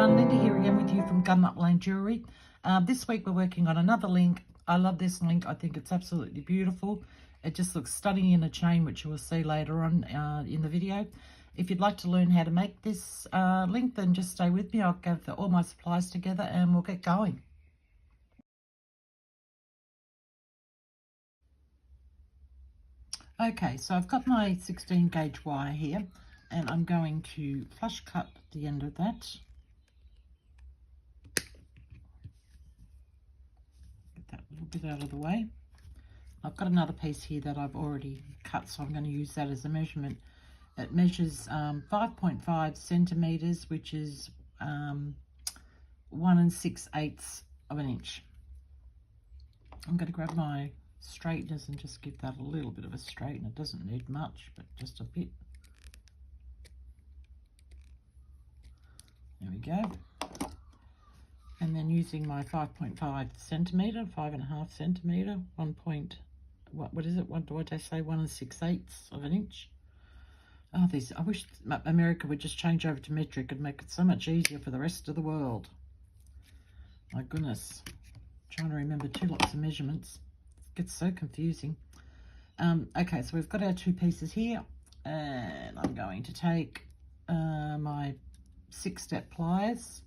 everyone, Linda here again with you from Gun Nut Lane Jewellery. This week we're working on another link. I love this link. I think it's absolutely beautiful. It just looks stunning in a chain, which you will see later on in the video. If you'd like to learn how to make this link, then just stay with me. I'll gather all my supplies together and we'll get going. Okay, so I've got my 16 gauge wire here and I'm going to flush cut the end of that. Get that little bit out of the way. I've got another piece here that I've already cut, so I'm going to use that as a measurement. It measures 5.5 centimeters, which is 1 6/8 of an inch. I'm going to grab my straighteners and just give that a little bit of a straighten. It doesn't need much, but just a bit. There we go. And then using my 5.5 centimeter, 5.5 centimeter, what is it? What do I say? 1 6/8 of an inch. Oh, I wish America would just change over to metric and make it so much easier for the rest of the world. My goodness. I'm trying to remember two lots of measurements. It gets so confusing. Okay, so we've got our two pieces here, and I'm going to take my 6-step pliers,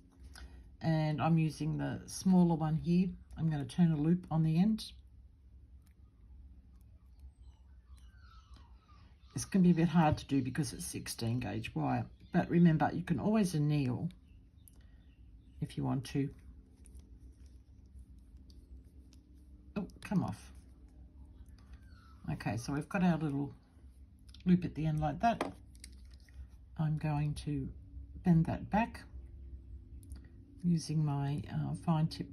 and I'm using the smaller one here. I'm going to turn a loop on the end. It's going to be a bit hard to do because it's 16 gauge wire, but remember, you can always anneal if you want to. Oh, come off. Okay, so we've got our little loop at the end like that. I'm going to bend that back using my fine tip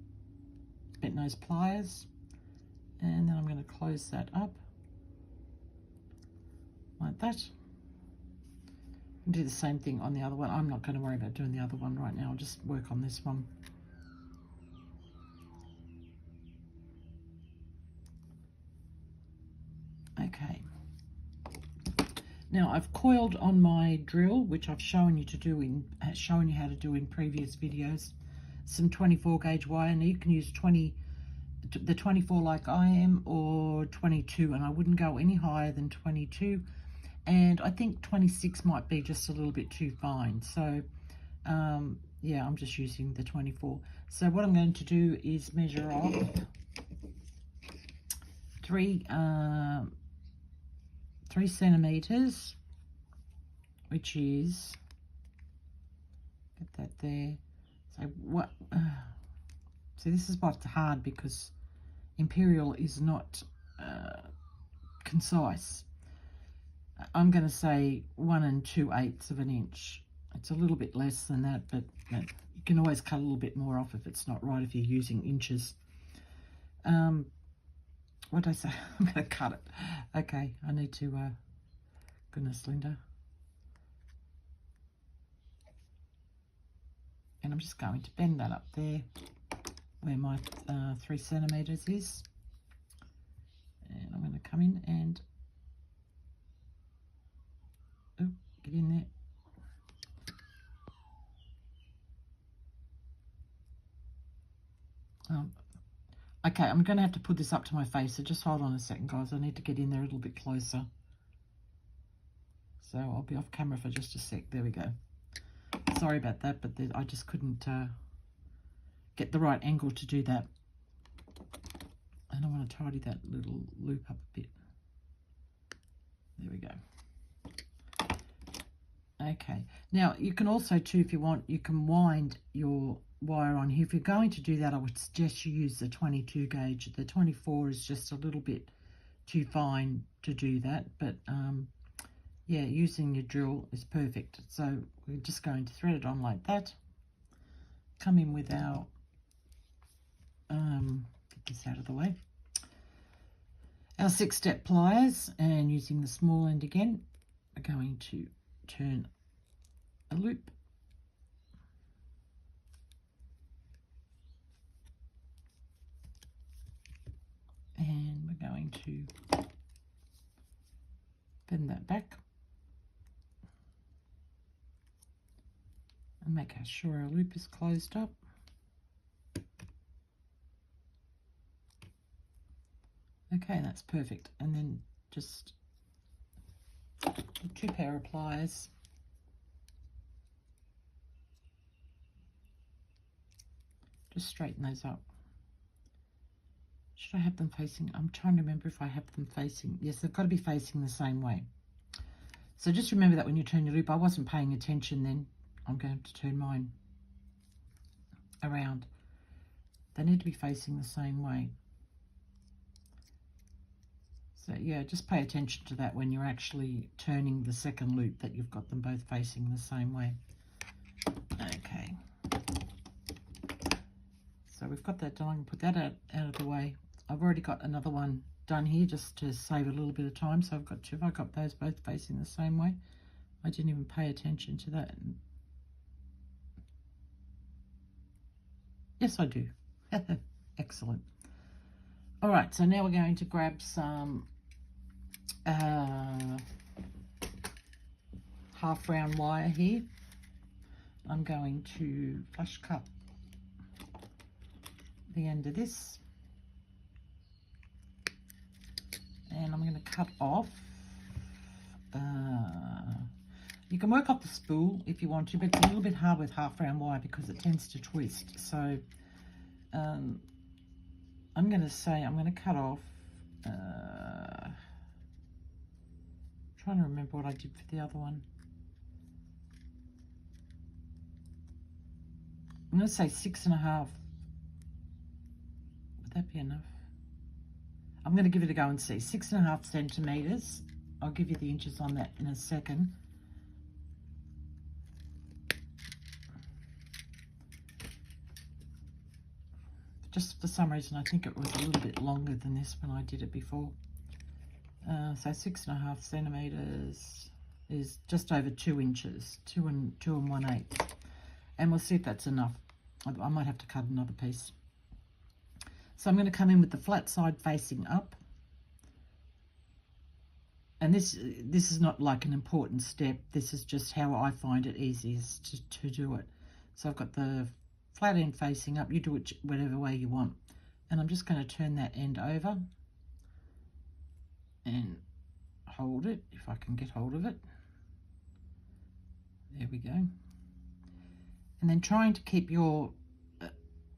bent nose pliers, and then I'm going to close that up like that. And do the same thing on the other one. I'm not going to worry about doing the other one right now. I'll just work on this one. Okay. Now I've coiled on my drill, which I've shown you how to do in previous videos, some 24 gauge wire. Now you can use the 24 like I am, or 22, and I wouldn't go any higher than 22. And I think 26 might be just a little bit too fine. So yeah, I'm just using the 24. So what I'm going to do is measure off 3 centimeters, which is, get that there. So what, so this is what's hard, because imperial is not concise. I'm going to say 1 2/8 of an inch. It's a little bit less than that, but you can always cut a little bit more off if it's not right, if you're using inches. What did I say? I'm going to cut it. Okay, I need to, goodness, Linda. And I'm just going to bend that up there where my 3 centimeters is. And I'm going to come in and get in there. Okay, I'm going to have to put this up to my face, so just hold on a second, guys. I need to get in there a little bit closer. So I'll be off camera for just a sec. There we go. Sorry about that, but I just couldn't get the right angle to do that. And I want to tidy that little loop up a bit. There we go. Okay, now you can also too, if you want, you can wind your wire on here. If you're going to do that, I would suggest you use the 22 gauge. The 24 is just a little bit too fine to do that, but yeah, using your drill is perfect. So we're just going to thread it on like that. Come in with our, get this out of the way, our 6-step pliers, and using the small end again, we're going to turn a loop, and we're going to bend that back, and make sure our loop is closed up. Okay, that's perfect. And then just 2 pair of pliers. Just straighten those up. Should I have them facing? I'm trying to remember if I have them facing. Yes, they've got to be facing the same way. So just remember that when you turn your loop. I wasn't paying attention then. I'm going to turn mine around. They need to be facing the same way. So yeah, just pay attention to that when you're actually turning the second loop, that you've got them both facing the same way. Okay. So we've got that done. I can put that out of the way. I've already got another one done here just to save a little bit of time. So I've got 2. I got those both facing the same way. I didn't even pay attention to that. Yes, I do. Excellent. All right, so now we're going to grab some half round wire here. I'm going to flush cut the end of this, and I'm going to cut off. You can work off the spool if you want to, but it's a little bit hard with half round wire because it tends to twist. So I'm going to say I'm going to cut off. Trying to remember what I did for the other one. I'm going to say 6.5. Would that be enough? I'm going to give it a go and see. 6.5 centimeters. I'll give you the inches on that in a second. Just for some reason, I think it was a little bit longer than this when I did it before. So 6.5 centimeters is just over 2 inches, 2 and 1/8. And we'll see if that's enough. I might have to cut another piece. So I'm going to come in with the flat side facing up. And this is not like an important step. This is just how I find it easiest to do it. So I've got the flat end facing up. You do it whatever way you want. And I'm just going to turn that end over and hold it, if I can get hold of it. There we go. And then trying to keep your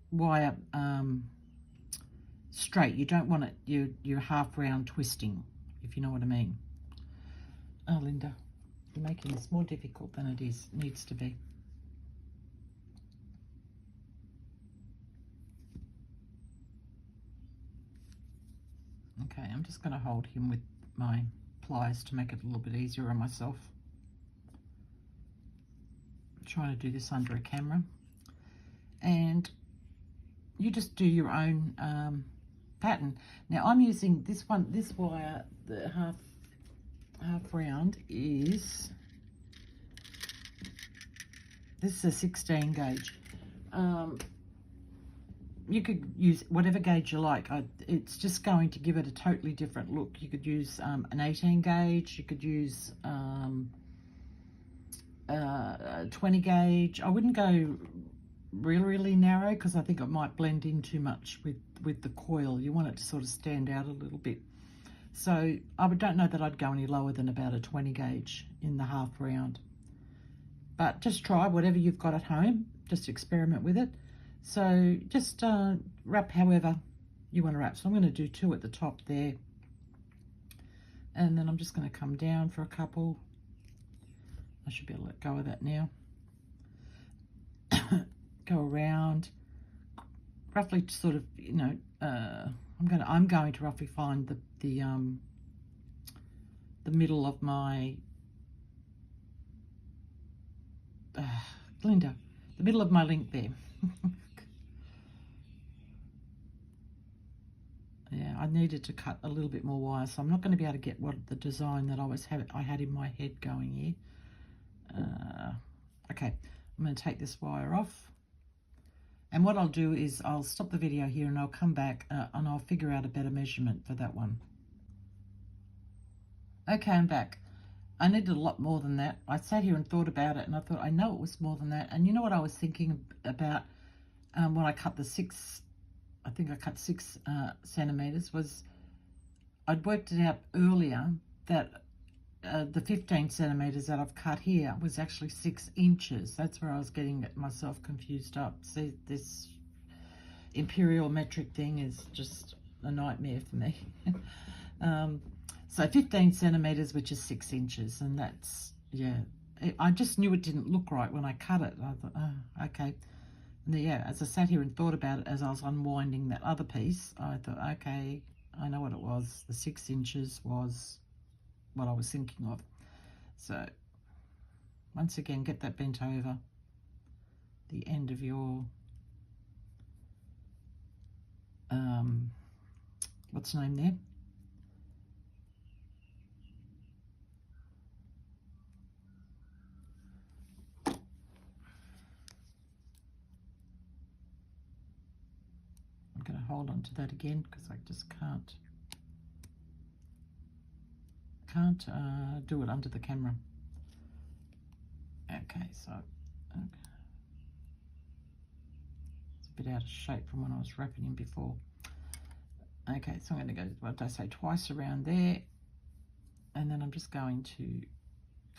wire straight. You don't want it, you're half round twisting, if you know what I mean. Oh, Linda, you're making this more difficult than it needs to be. Okay, I'm just going to hold him with my pliers to make it a little bit easier on myself. I'm trying to do this under a camera. And you just do your own pattern. Now I'm using this wire, the half round is, this is a 16 gauge. You could use whatever gauge you like. It's just going to give it a totally different look. You could use an 18 gauge. You could use 20 gauge. I wouldn't go really narrow because I think it might blend in too much with the coil. You want it to sort of stand out a little bit. So I don't know that I'd go any lower than about a 20 gauge in the half round. But just try whatever you've got at home. Just experiment with it. So just wrap however you want to wrap. So I'm going to do 2 at the top there. And then I'm just going to come down for a couple. I should be able to let go of that now. Go around. Roughly sort of, you know, I'm going to roughly find the middle of my Linda, the middle of my link there. Yeah, I needed to cut a little bit more wire, so I'm not going to be able to get what the design that I had in my head going here. Okay, I'm going to take this wire off. And what I'll do is I'll stop the video here and I'll come back and I'll figure out a better measurement for that one. Okay, I'm back. I needed a lot more than that. I sat here and thought about it, and I thought, I know it was more than that. And you know what I was thinking about when I cut the 6, I think I cut 6 centimetres, was I'd worked it out earlier that the 15 centimetres that I've cut here was actually 6 inches. That's where I was getting myself confused up. See, this imperial metric thing is just a nightmare for me. So 15 centimetres, which is 6 inches, and that's, yeah, I just knew it didn't look right when I cut it. I thought, oh, okay. And yeah, as I sat here and thought about it as I was unwinding that other piece, I thought, okay, I know what it was. The 6 inches was what I was thinking of. So once again, get that bent over the end of your what's the name there? I'm going to hold on to that again because I just can't do it under the camera. Okay, so okay. It's a bit out of shape from when I was wrapping him before. Okay, so I'm going to go, what did I say, twice around there, and then I'm just going to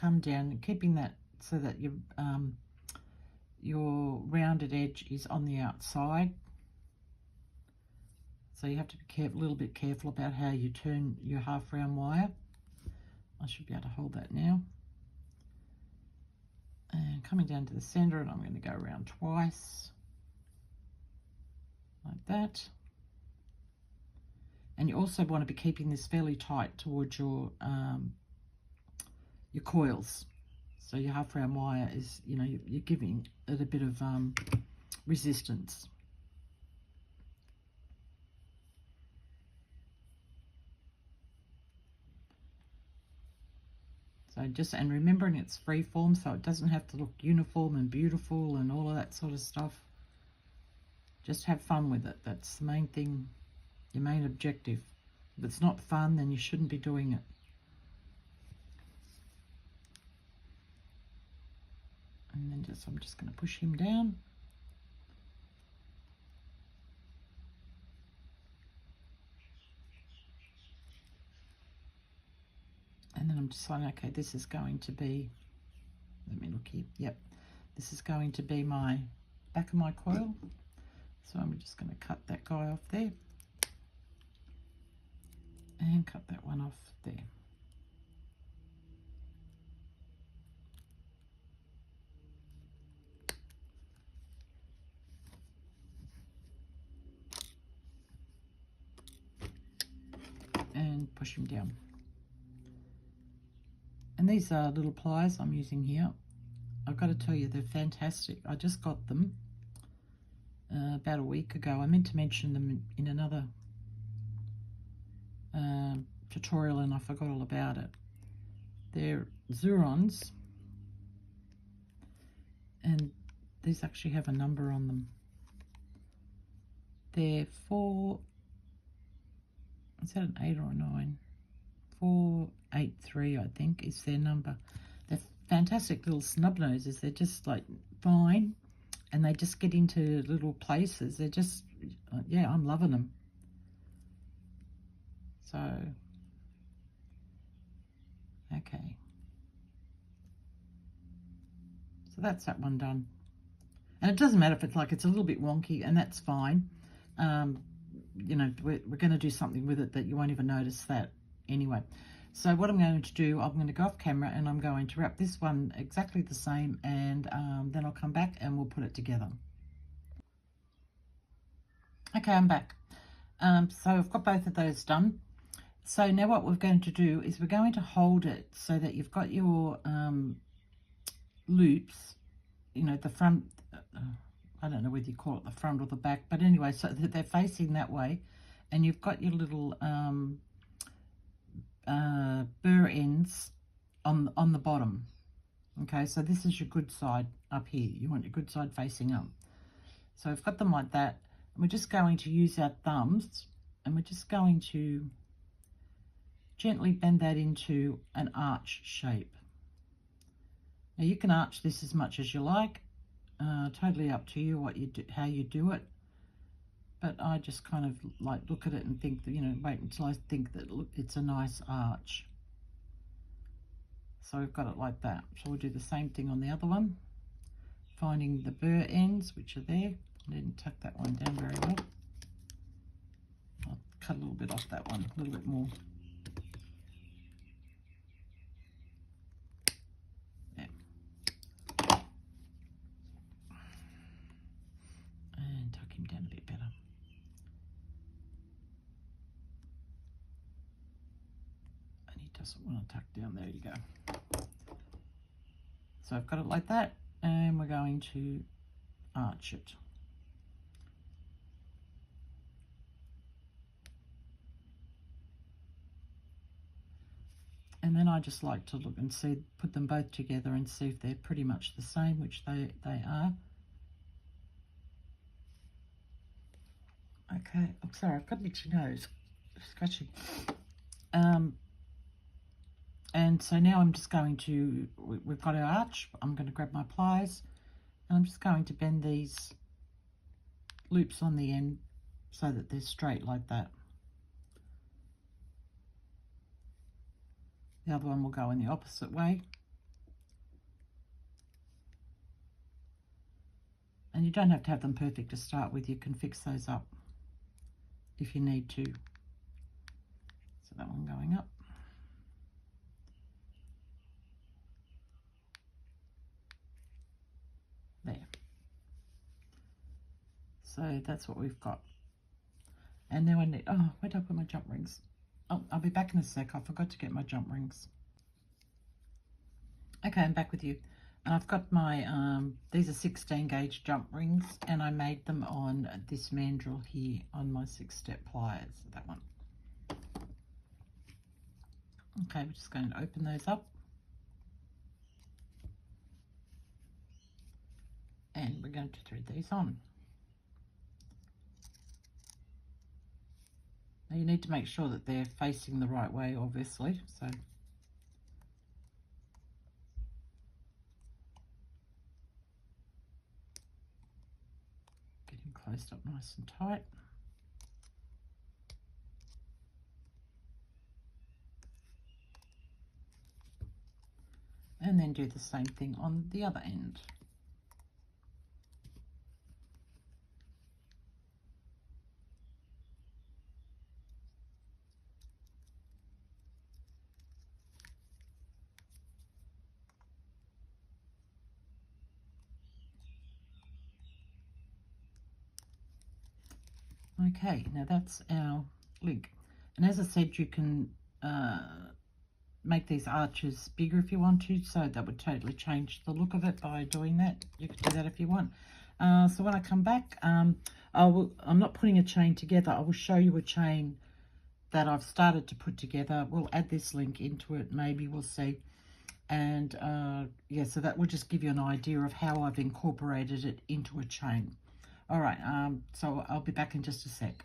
come down, keeping that so that your rounded edge is on the outside. So you have to be careful, a little bit careful about how you turn your half round wire. I should be able to hold that now. And coming down to the center, and I'm going to go around twice, like that. And you also want to be keeping this fairly tight towards your coils. So your half round wire is, you know, you're giving it a bit of resistance. So just, and remembering it's free form, so it doesn't have to look uniform and beautiful and all of that sort of stuff. Just have fun with it. That's the main thing, your main objective. If it's not fun, then you shouldn't be doing it. And then I'm just going to push him down. And then I'm just saying, okay, this is going to be, let me look here. Yep, this is going to be my back of my coil. So I'm just going to cut that guy off there. And cut that one off there. And push him down. And these are little pliers I'm using here. I've got to tell you, they're fantastic. I just got them about a week ago. I meant to mention them in another tutorial and I forgot all about it. They're Zurons, and these actually have a number on them. They're 4, is that an 8 or a 9? 483, I think, is their number. They're fantastic little snub noses. They're just like fine, and they just get into little places. They're just, yeah, I'm loving them. So, okay. So that's that one done. And it doesn't matter if it's like it's a little bit wonky, and that's fine. You know, we're going to do something with it that you won't even notice that anyway. So what I'm going to do, I'm going to go off camera and I'm going to wrap this one exactly the same, and then I'll come back and we'll put it together. Okay, I'm back. So I've got both of those done. So now what we're going to do is we're going to hold it so that you've got your loops, you know, the front, I don't know whether you call it the front or the back, but anyway, so that they're facing that way, and you've got your little burr ends on the bottom. Okay, so this is your good side up here. You want your good side facing up. So I've got them like that, and we're just going to use our thumbs, and we're just going to gently bend that into an arch shape. Now you can arch this as much as you like, totally up to you what you do, how you do it. But I just kind of like look at it and think that, you know, wait until I think that it's a nice arch. So we've got it like that. So we'll do the same thing on the other one, finding the burr ends which are there. I didn't tuck that one down very well. I'll cut a little bit off that one, a little bit more. There. And tuck him down a bit better. And he doesn't want to tuck down. There you go. So I've got it like that, and we're going to arch it. And then I just like to look and see, put them both together and see if they're pretty much the same, which they are. Okay, I'm sorry, I've got an itchy nose, scratching. And so now I'm just going to, we've got our arch, I'm going to grab my pliers, and I'm just going to bend these loops on the end so that they're straight like that. The other one will go in the opposite way. And you don't have to have them perfect to start with, you can fix those up if you need to. So that one going up. There. So that's what we've got. And now I need, oh, where did I put my jump rings? Oh, I'll be back in a sec. I forgot to get my jump rings. Okay, I'm back with you. And I've got my, these are 16 gauge jump rings, and I made them on this mandrel here on my 6-step pliers, that one. Okay, we're just going to open those up. And we're going to thread these on. Now you need to make sure that they're facing the right way, obviously, so. Getting closed up nice and tight. And then do the same thing on the other end. Okay, now that's our link. And as I said, you can make these arches bigger if you want to, so that would totally change the look of it by doing that. You could do that if you want. So when I come back, I'm not putting a chain together. I will show you a chain that I've started to put together. We'll add this link into it, maybe, we'll see. And yeah, so that will just give you an idea of how I've incorporated it into a chain. All right, so I'll be back in just a sec.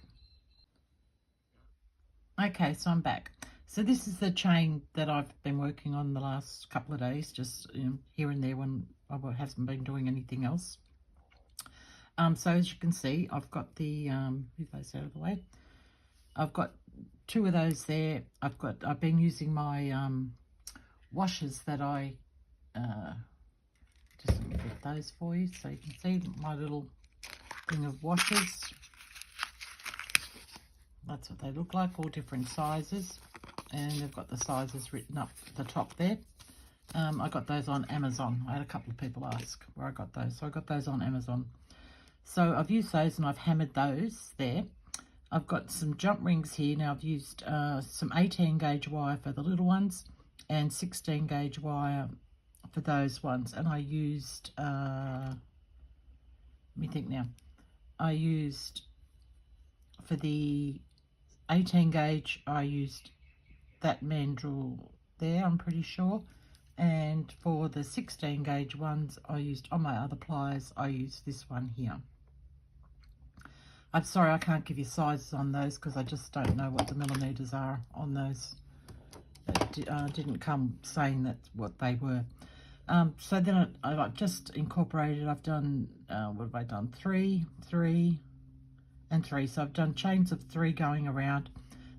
Okay, so I'm back. So this is the chain that I've been working on the last couple of days, just here and there when I haven't been doing anything else. So as you can see, I've got the, move those out of the way. I've got 2 of those there. I've been using my washers that I, just let me get those for you so you can see my little thing of washers. That's what they look like, all different sizes, and they've got the sizes written up at the top there. I got those on Amazon. I had a couple of people ask where I got those, so I got those on Amazon. So I've used those and I've hammered those there. I've got some jump rings here. Now I've used some 18 gauge wire for the little ones and 16 gauge wire for those ones, and I used let me think now. I used, for the 18 gauge, I used that mandrel there, I'm pretty sure. And for the 16 gauge ones, I used, on my other pliers, I used this one here. I'm sorry, I can't give you sizes on those because I just don't know what the millimeters are on those. It didn't come saying that's what they were. So then I've just incorporated, I've done, what have I done? 3, 3, and 3. So I've done chains of 3 going around.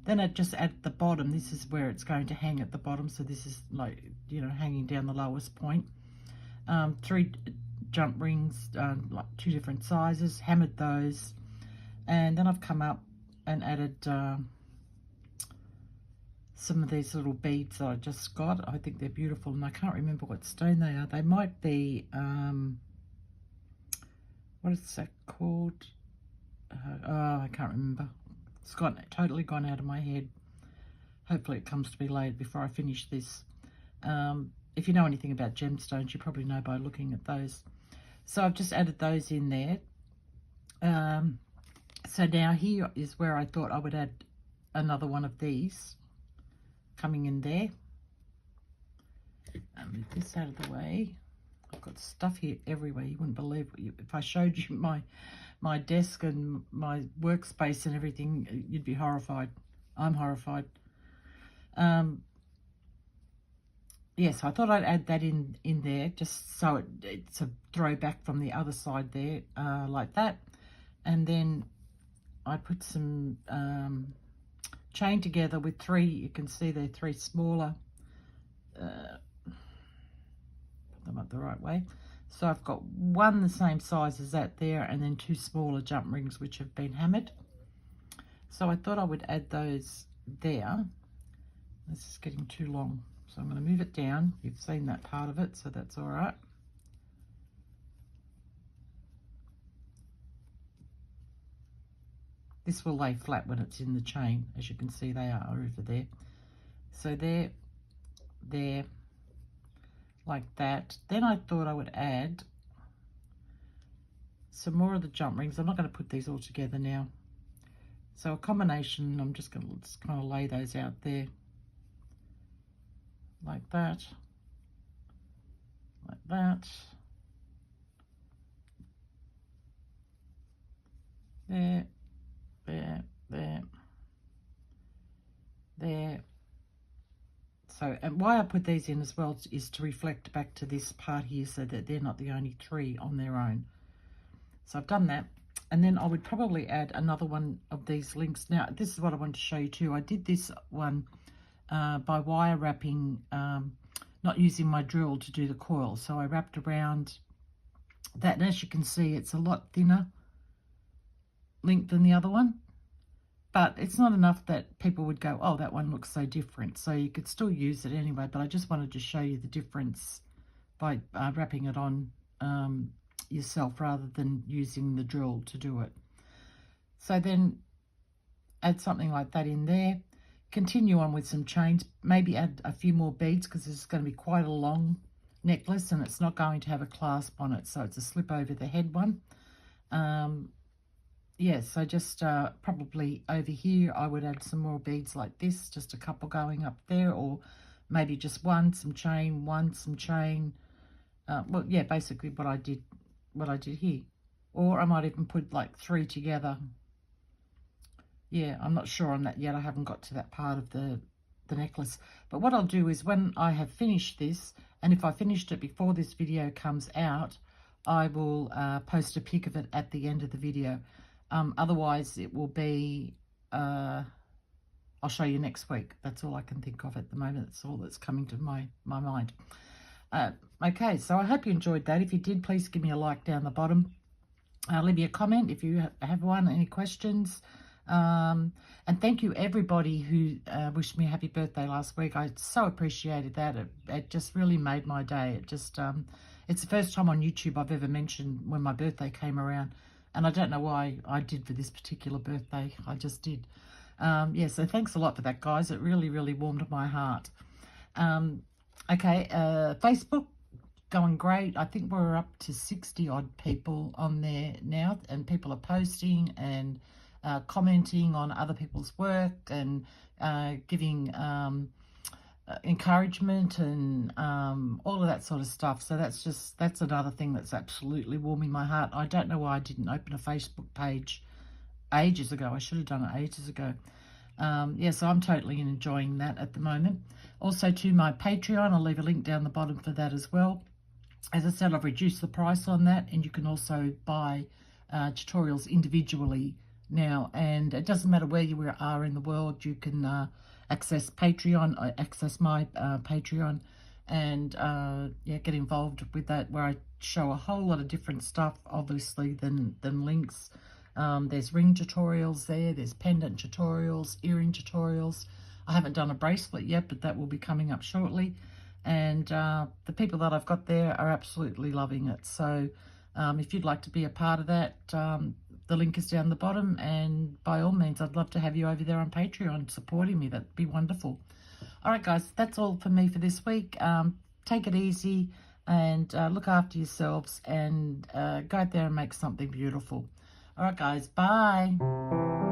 Then I just add the bottom. This is where it's going to hang at the bottom. So this is like, you know, hanging down the lowest point. 3 jump rings, like 2 different sizes, hammered those. And then I've come up and added some of these little beads that I just got. I think they're beautiful, and I can't remember what stone they are. They might be, what is that called? Oh, I can't remember. It's totally gone out of my head. Hopefully it comes to me later before I finish this. If you know anything about gemstones, you probably know by looking at those. So I've just added those in there. So now here is where I thought I would add another one of these coming in there. I'll move this out of the way. I've got stuff here everywhere. You wouldn't believe if I showed you my desk and my workspace and everything, you'd be horrified. I'm horrified. Yes, I thought I'd add that in there just so it's a throwback from the other side there, like that. And then I put some chain together with 3, you can see they're 3 smaller, put them up the right way. So I've got 1 the same size as that there, and then 2 smaller jump rings which have been hammered. So I thought I would add those there. This is getting too long, so I'm going to move it down. You've seen that part of it, so that's all right. This will lay flat when it's in the chain. As you can see, they are over there. So there, like that. Then I thought I would add some more of the jump rings. I'm not going to put these all together now. So a combination, I'm just going to kind of lay those out there. Like that. Like that. There. There. So, and why I put these in as well is to reflect back to this part here so that they're not the only 3 on their own. So I've done that. And then I would probably add another one of these links. Now, this is what I want to show you too. I did this one by wire wrapping, not using my drill to do the coil. So I wrapped around that, and as you can see, it's a lot thinner link than the other one, but it's not enough that people would go, oh, that one looks so different. So you could still use it anyway, but I just wanted to show you the difference by wrapping it on yourself rather than using the drill to do it. So then add something like that in there, continue on with some chains, maybe add a few more beads because this is going to be quite a long necklace and it's not going to have a clasp on it, so it's a slip over the head one. Yeah, so just probably over here I would add some more beads like this, just a couple going up there, or maybe just 1, some chain, 1, some chain. Well, yeah, basically what I did here. Or I might even put like 3 together. Yeah, I'm not sure on that yet. I haven't got to that part of the necklace. But what I'll do is when I have finished this, and if I finished it before this video comes out, I will post a pic of it at the end of the video. Otherwise, it will be, I'll show you next week. That's all I can think of at the moment. That's all that's coming to my mind. Okay, so I hope you enjoyed that. If you did, please give me a like down the bottom. Leave me a comment if you have one, any questions. And thank you everybody who wished me a happy birthday last week. I so appreciated that. It just really made my day. It just, it's the first time on YouTube I've ever mentioned when my birthday came around. And I don't know why I did for this particular birthday. I just did. Yeah, so thanks a lot for that, guys. It really, really warmed my heart. Okay, Facebook, going great. I think we're up to 60 odd people on there now, and people are posting and commenting on other people's work and giving encouragement and all of that sort of stuff. So that's another thing that's absolutely warming my heart. I don't know why I didn't open a Facebook page ages ago. I should have done it ages ago. Yeah, so I'm totally enjoying that at the moment. Also to my Patreon, I'll leave a link down the bottom for that as well. As I said, I've reduced the price on that, and you can also buy tutorials individually now, and it doesn't matter where you are in the world. You can access Patreon, access my Patreon, and yeah, get involved with that, where I show a whole lot of different stuff, obviously, than links. There's ring tutorials there's pendant tutorials, earring tutorials. I haven't done a bracelet yet, but that will be coming up shortly. And the people that I've got there are absolutely loving it. So if you'd like to be a part of that, the link is down the bottom, and by all means, I'd love to have you over there on Patreon supporting me. That'd be wonderful. All right, guys, that's all for me for this week. Take it easy and look after yourselves, and go out there and make something beautiful. All right, guys, bye.